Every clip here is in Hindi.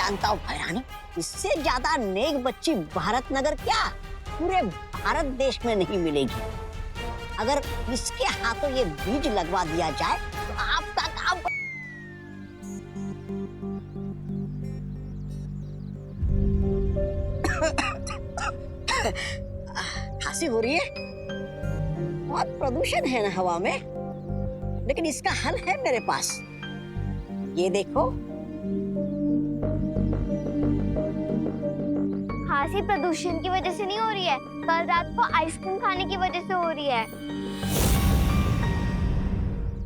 जानता हूँ भयानी, इससे ज्यादा नेक बच्ची भारत नगर क्या पूरे भारत देश में नहीं मिलेगी। अगर इसके हाथों ये बीज लगवा दिया जाए तो आपका काम। खांसी हो रही है, बहुत प्रदूषण है ना हवा में, लेकिन इसका हल है मेरे पास। ये देखो, खांसी प्रदूषण की वजह से नहीं हो रही है, कल रात को आइसक्रीम खाने की वजह से हो रही है।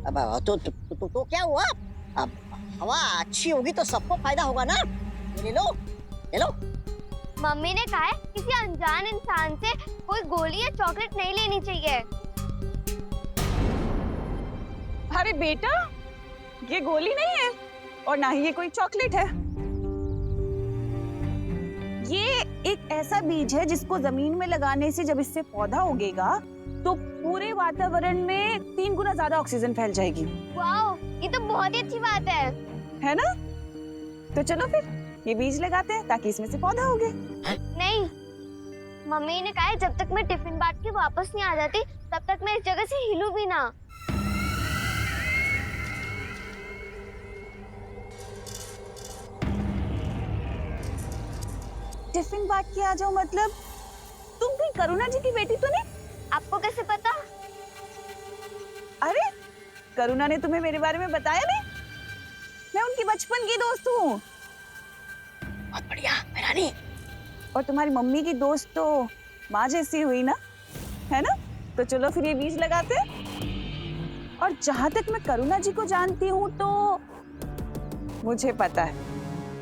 अब तो क्या हुआ? अब हवा अच्छी होगी तो सबको फायदा होगा ना। ले लो, ले लो। मम्मी ने कहा है किसी अनजान इंसान से कोई गोली या चॉकलेट नहीं लेनी चाहिए। अरे बेटा, ये गोली नहीं है और ना ही ये कोई चॉकलेट है। ये एक ऐसा बीज है जिसको जमीन में लगाने से जब इससे पौधा उगेगा तो पूरे वातावरण में 3 गुना ज्यादा ऑक्सीजन फैल जाएगी। वाओ, ये तो बहुत ही अच्छी बात है ना? तो चलो फिर ये बीज लगाते हैं ताकि इसमें से पौधा उगे। नहीं, मम्मी ने कहा है जब तक मैं टिफिन बांट के वापस नहीं आ जाती तब तक मैं इस जगह से हिलूं भी ना। टिफिन बांट के आ जाओ मतलब? तुम भी करुणा जी की बेटी तो नहीं? आपको कैसे पता? अरे, करुणा ने तुम्हें मेरे बारे में बताया नहीं? मैं उनकी बचपन की दोस्त हूँ। बहुत बढ़िया रानी। और तुम्हारी मम्मी की दोस्त तो माँ जैसी हुई ना, है ना? तो चलो फिर ये बीज लगाते हैं। और जहां तक मैं करुणा जी को जानती हूँ तो मुझे पता है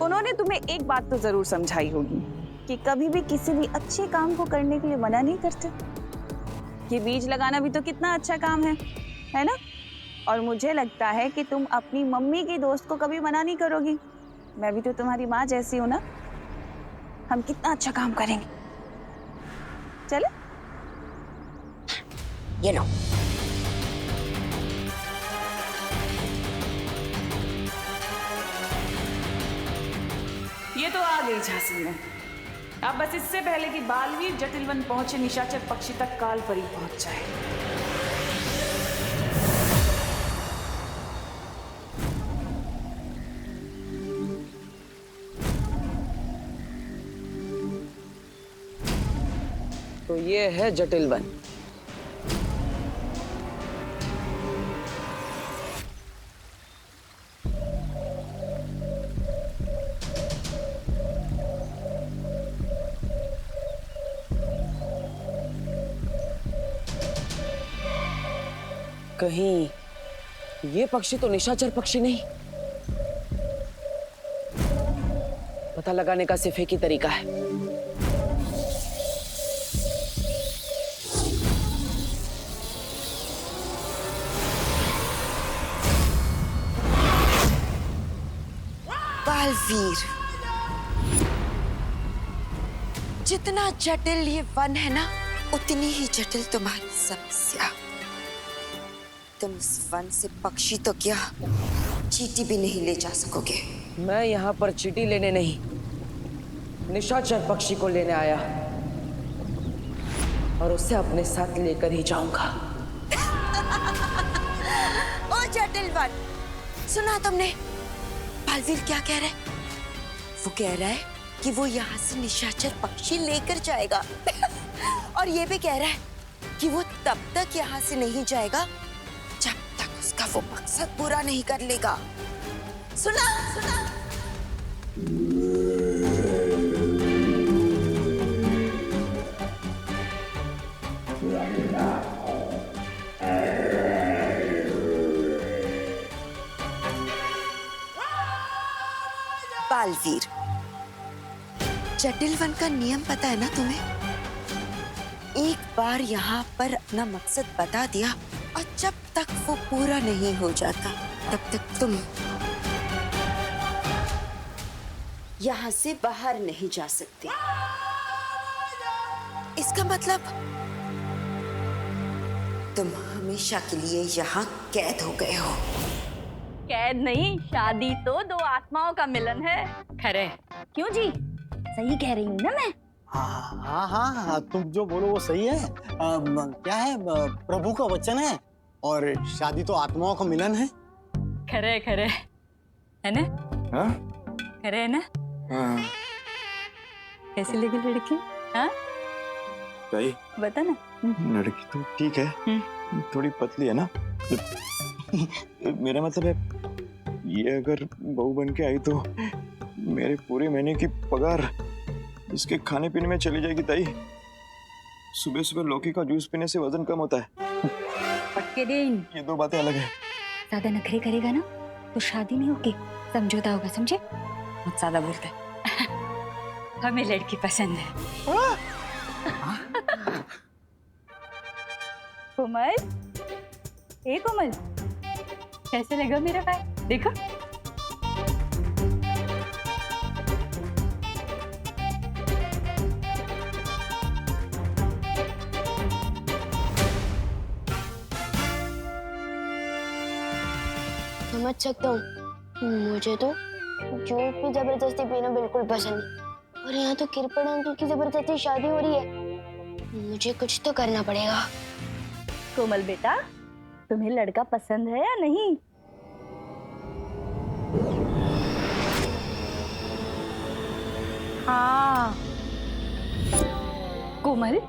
उन्होंने तुम्हें एक बात तो जरूर समझाई होगी कि कभी भी किसी भी अच्छे काम को करने के लिए मना नहीं करते। ये बीज लगाना भी तो कितना अच्छा काम है ना? और मुझे लगता है कि तुम अपनी मम्मी की दोस्त को कभी मना नहीं करोगी। मैं भी तो तुम्हारी माँ जैसी हूँ ना। हम कितना अच्छा काम करेंगे। चलो, ये लो। ये तो आ गई झांसी में। अब बस इससे पहले कि बालवीर जटिलवन पहुंचे, निशाचर पक्षी तक काल परी पहुंच जाए। तो ये है जटिलवन। कहीं ये पक्षी तो निशाचर पक्षी नहीं? पता लगाने का सिर्फ एक ही तरीका है। बालवीर, जितना जटिल ये वन है ना, उतनी ही जटिल तुम्हारी समस्या। तुम इस वन से पक्षी तो क्या, चींटी भी नहीं ले जा सकोगे। मैं यहाँ पर चींटी लेने नहीं, निशाचर पक्षी को लेने आया और उसे अपने साथ लेकर ही जाऊंगा। ओ जटिल वन, सुना तुमने बालवीर क्या कह रहा है? वो कह रहा है कि वो यहाँ से निशाचर पक्षी लेकर जाएगा। और ये भी कह रहा है कि वो तब तक यहाँ से नहीं जाएगा जब तक उसका वो मकसद पूरा नहीं कर लेगा। सुना सुना। बालवीर, जटिल वन का नियम पता है ना तुम्हें? एक बार यहाँ पर अपना मकसद बता दिया और जब तक वो पूरा नहीं हो जाता तब तक तुम यहाँ से बाहर नहीं जा सकते। इसका मतलब तुम हमेशा के लिए यहाँ कैद हो गए हो। कैद नहीं, शादी तो दो आत्माओं का मिलन है। खरे, क्यों जी, सही कह रही हूँ ना मैं? हाँ हाँ हाँ, तुम जो बोलो वो सही है। क्या है, प्रभु का वचन है और शादी तो आत्माओं का मिलन है। खरे खरे है ना? हाँ? खरे है ना? हाँ। कैसी लगी लड़की? हाँ ताई, बता ना। लड़की तो ठीक है, थोड़ी पतली है ना। मेरा मतलब है ये अगर बहू बन के आई तो मेरे पूरे महीने की पगार इसके खाने पीने में चली जाएगी ताई। सुबह सुबह लौकी का जूस पीने से वजन कम होता है। पक्के दिन ये दो बातें अलग है। ज्यादा नखरे करेगा ना तो शादी नहीं होगी, समझौता होगा, समझे? बहुत ज्यादा बोलता है। हमें लड़की पसंद है। कोमल, ए कोमल, कैसे लगा मेरा भाई? देखो। समझ सकता हूँ, मुझे तो जूस भी जबरदस्ती पीना बिल्कुल पसंद नहीं, और यहाँ तो किरपड़ अंकल की जबरदस्ती शादी हो रही है। मुझे कुछ तो करना पड़ेगा। कोमल बेटा, तुम्हें लड़का पसंद है या नहीं? हाँ। कोमल,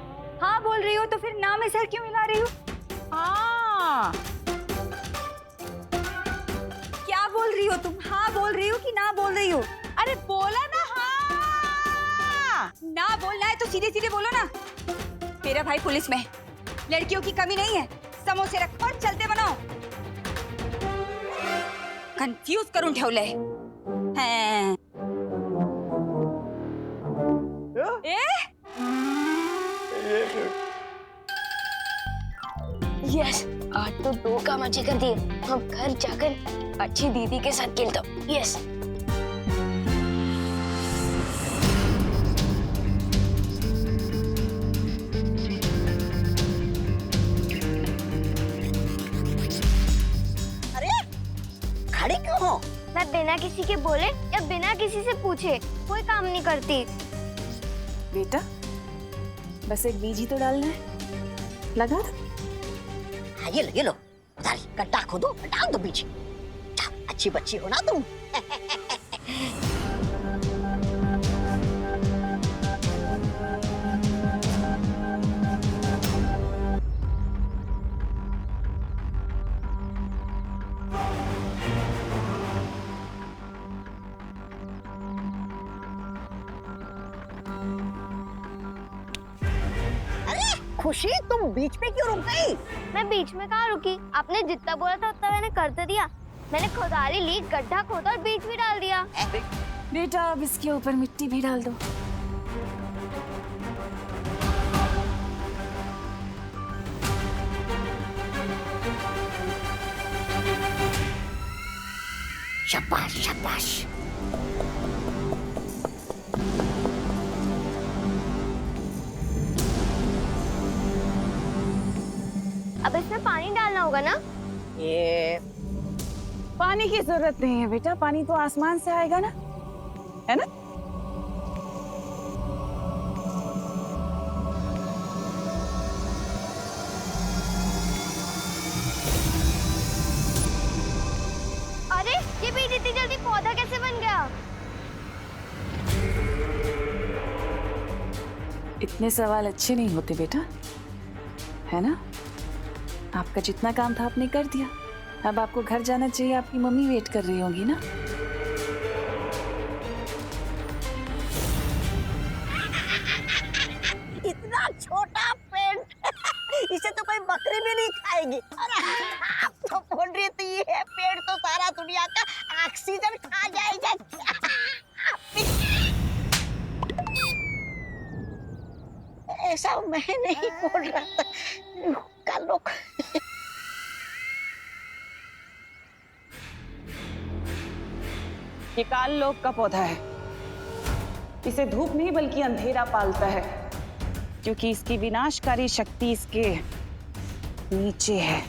हाँ बोल रही हो तो फिर ना में सर क्यों हिला रही हो? हाँ। क्या बोल रही हो तुम? हाँ बोल रही हो कि ना बोल रही हो? अरे बोला ना हाँ। ना बोलना है तो सीधे सीधे बोलो ना। मेरा भाई पुलिस में, लड़कियों की कमी नहीं है, समोसे रखो और चलते बनाओ। कंफ्यूज करूं ठेवले हैं। यस, आज तो 2 काम अच्छे कर दिए। हम घर जाकर अच्छी दीदी के साथ खेलता हूँ। यस। खड़े क्यों हो? मैं बिना किसी के बोले या बिना किसी से पूछे कोई काम नहीं करती। बेटा, बस एक बीज ही तो डालना है, लगा। हाँ ये लो उधारी, गड्ढा खोदो, डाल दो बीज। अच्छी बच्ची हो ना तुम। खुशी, तुम बीच में क्यों रुक गई? मैं बीच में कहाँ रुकी? आपने जितना बोला था उतना मैंने कर तो दिया। मैंने खुदारी ली, गड्ढा खोदा और बीज भी डाल दिया। बेटा, अब इसके ऊपर मिट्टी भी डाल दो। शाबाश शाबाश। अब इसमें पानी डालना होगा ना? ये पानी की जरूरत नहीं है बेटा, पानी तो आसमान से आएगा ना, है ना? अरे ये बीज इतनी जल्दी पौधा कैसे बन गया? इतने सवाल अच्छे नहीं होते बेटा, है ना? आपका जितना काम था आपने कर दिया। अब आपको घर जाना चाहिए, आपकी मम्मी वेट कर रही होंगी ना। इतना छोटा पेड़, इसे तो कोई बकरी भी नहीं खाएगी। अरे आप तो बोल रही थी ये पेड़ तो सारा दुनिया का ऑक्सीजन खा जाएगा। ऐसा मैं नहीं बोल रहा था। कल लोग ये काल लोक का पौधा है। इसे धूप नहीं बल्कि अंधेरा पालता है, क्योंकि इसकी विनाशकारी शक्ति इसके नीचे है।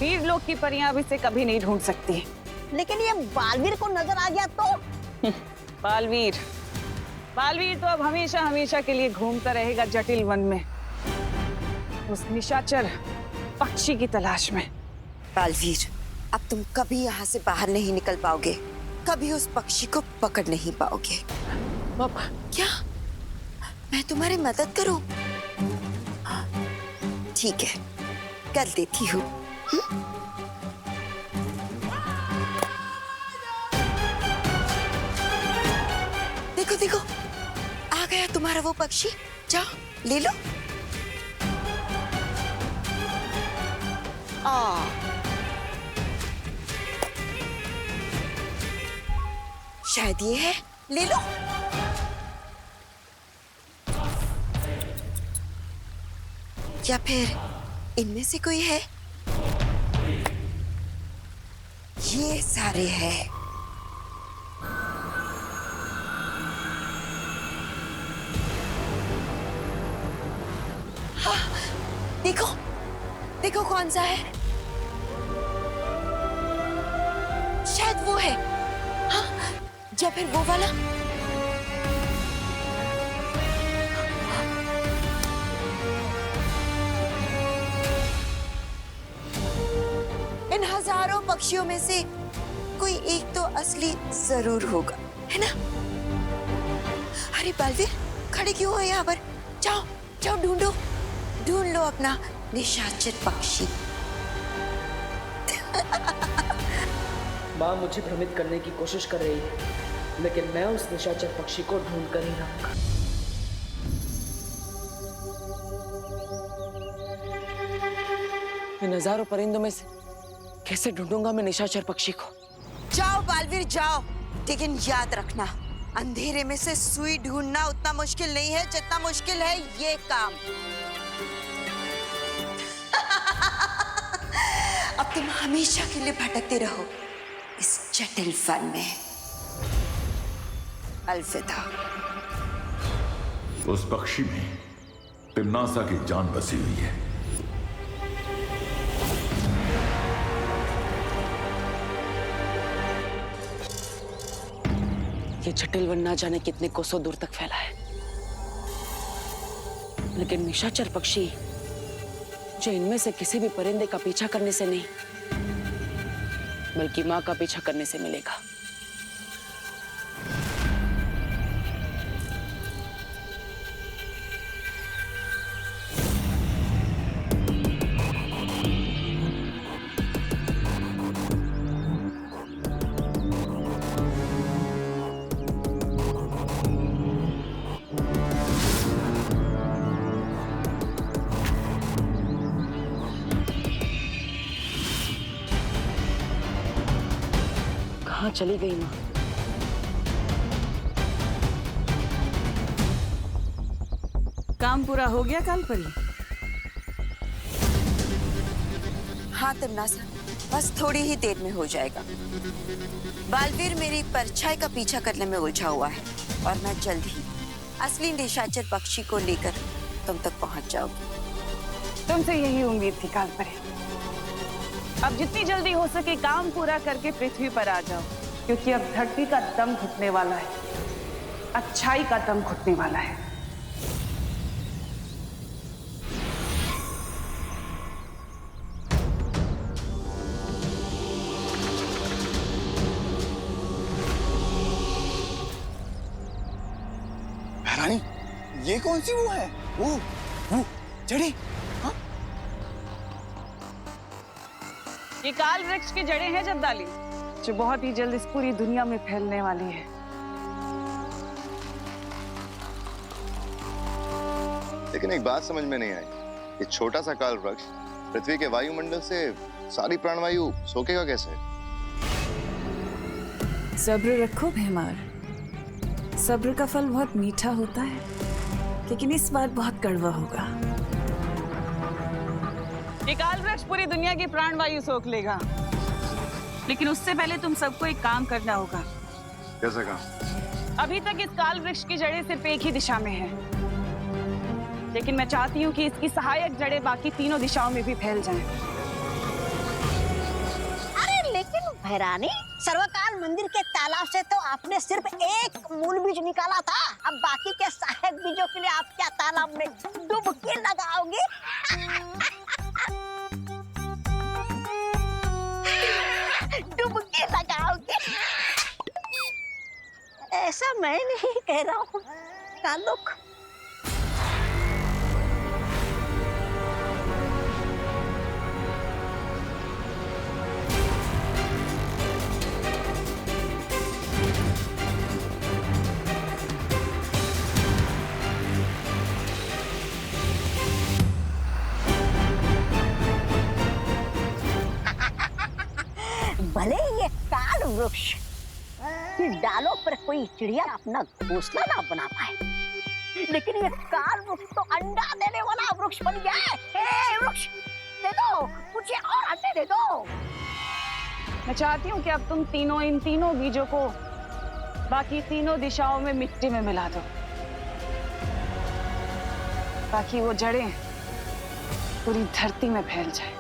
वीर लोग की परियां अब इसे कभी नहीं ढूंढ सकती। लेकिन ये बालवीर को नजर आ गया तो? बालवीर बालवीर तो अब हमेशा हमेशा के लिए घूमता रहेगा जटिल वन में, उस निशाचर पक्षी की तलाश में। बालवीर, अब तुम कभी यहाँ से बाहर नहीं निकल पाओगे, कभी उस पक्षी को पकड़ नहीं पाओगे। पापा, क्या मैं तुम्हारी मदद करूं? ठीक है, कर देती हूँ। देखो देखो, आ गया तुम्हारा वो पक्षी, जाओ ले लो। शायद ये है, ले लो। या फिर इनमें से कोई है? ये सारे हैं। हाँ, देखो देखो कौन सा है, शायद वो है। हाँ, या फिर वो वाला। इन हजारों पक्षियों में से कोई एक तो असली जरूर होगा, है ना? अरे बालवीर, खड़े क्यों हो यहाँ पर? जाओ जाओ, ढूंढो, ढूंढ लो अपना निशाचर पक्षी। माँ मुझे भ्रमित करने की कोशिश कर रही है, लेकिन मैं उस निशाचर पक्षी को ढूंढ कर ही रहूंगा। इन हजारों परिंदों में से कैसे ढूंढूंगा मैं निशाचर पक्षी को? जाओ बालवीर जाओ, लेकिन याद रखना, अंधेरे में से सुई ढूंढना उतना मुश्किल नहीं है जितना मुश्किल है ये काम। अब तुम हमेशा के लिए भटकते रहो इस जटिल वन में। अलविदा। उस पक्षी में तिम्नासा की जान बसी हुई है। ये जटिल वन ना जाने कितने कोसों दूर तक फैला है, लेकिन निशाचर पक्षी जो इनमें से किसी भी परिंदे का पीछा करने से नहीं, बल्कि मां का पीछा करने से मिलेगा। कहाँ चली गई माँ? काम पूरा हो गया कालपरी? हाँ तिम्नासा, बस थोड़ी ही देर में हो जाएगा। बालवीर मेरी परछाई का पीछा करने में उलझा हुआ है और मैं जल्द ही असली निशाचर पक्षी को लेकर तुम तक पहुंच जाओगी। तुमसे यही उम्मीद थी कालपरी। अब जितनी जल्दी हो सके काम पूरा करके पृथ्वी पर आ जाओ, क्योंकि अब धरती का दम घुटने वाला है, अच्छाई का दम घुटने वाला है। रानी, ये कौन सी वो है? वो जड़ी? हाँ? ये काल वृक्ष की जड़ें हैं जद्दाली, जो बहुत ही जल्द इस पूरी दुनिया में फैलने वाली है। लेकिन एक बात समझ में नहीं आई, ये छोटा सा काल वृक्ष पृथ्वी के वायुमंडल से सारी प्राणवायु सोखेगा कैसे? सब्र रखो भीमार, सब्र का फल बहुत मीठा होता है, लेकिन इस बार बहुत कड़वा होगा। ये काल वृक्ष पूरी दुनिया की प्राणवायु सोख लेगा, लेकिन उससे पहले तुम सबको एक काम करना होगा। कैसा काम? अभी तक इस काल वृक्ष की जड़ें सिर्फ एक ही दिशा में हैं, लेकिन मैं चाहती हूँ कि इसकी सहायक जड़ें बाकी तीनों दिशाओं में भी फैल जाएं। महारानी, सर्वकाल मंदिर के तालाब से तो आपने सिर्फ एक मूल बीज निकाला था। अब बाकी के सहायक बीजों के लिए आप क्या तालाब में डुबकी लगाओगे? डुबकी लगाओगे? ऐसा मैं नहीं कह रहा हूँ कालुक। भले ये काल वृक्ष की डालों पर कोई चिड़िया अपना घोंसला ना बना पाए, लेकिन ये काल वृक्ष तो अंडा देने वाला वृक्ष बन गया है। हे वृक्ष, दे दो मुझे और अंडे दे दो। मैं चाहती हूँ कि अब तुम तीनों इन तीनों बीजों को बाकी तीनों दिशाओं में मिट्टी में मिला दो, ताकि वो जड़ें पूरी धरती में फैल जाए।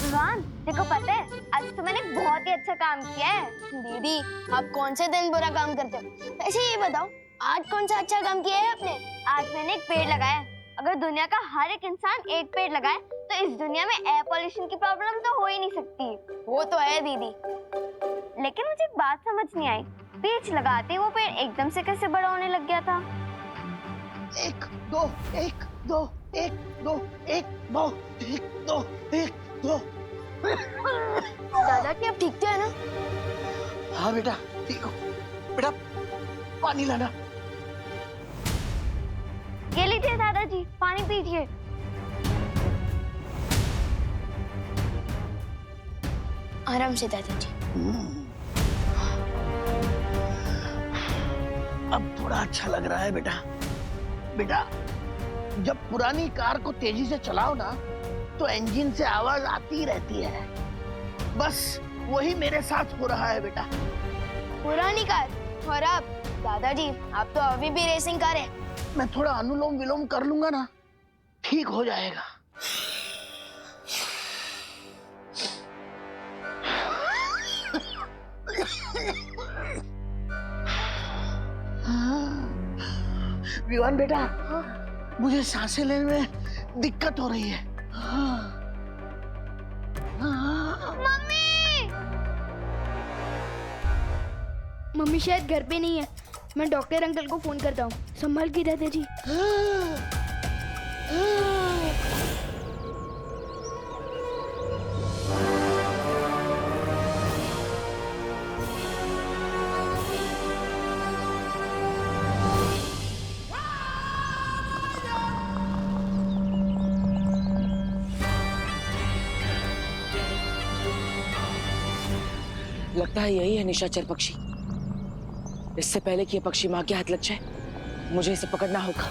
विवान, देखो पता है आज तो मैंने बहुत ही अच्छा काम किया है। दीदी, आप कौन से दिन बुरा काम करते हो? ऐसे ये बताओ, आज कौन सा अच्छा काम किया है आपने? आज मैंने एक पेड़ लगाया। अगर दुनिया का हर एक इंसान एक पेड़ लगाए तो इस दुनिया में एयर पोल्यूशन की प्रॉब्लम तो हो ही नहीं सकती। वो तो है दीदी, लेकिन मुझे एक बात समझ नहीं आई, बीज लगाते वो पेड़ एकदम से कैसे बड़ा होने लग गया था? एक दो एक दो एक दो एक दो एक दो एक दो। दादा, क्या आप ठीक तो है ना? हाँ बेटा ठीक हो। बेटा पानी लाना। ये लीजिए दादाजी, पानी पीजिए। आराम से दादाजी। अब थोड़ा अच्छा लग रहा है बेटा। बेटा, जब पुरानी कार को तेजी से चलाओ ना तो इंजन से आवाज आती रहती है। बस वही मेरे साथ हो रहा है बेटा। पुरानी कार और आप? दादाजी, आप तो अभी भी रेसिंग कार है। मैं थोड़ा अनुलोम विलोम कर लूंगा ना, ठीक हो जाएगा। विवान बेटा, मुझे सांसें लेने में दिक्कत हो रही है। मम्मी! मम्मी शायद घर पे नहीं है। मैं डॉक्टर अंकल को फोन करता हूँ। संभाल के दादाजी। लगता है यही है निशाचर पक्षी। इससे पहले कि ये पक्षी माँ के हाथ लग जाए, मुझे इसे पकड़ना होगा।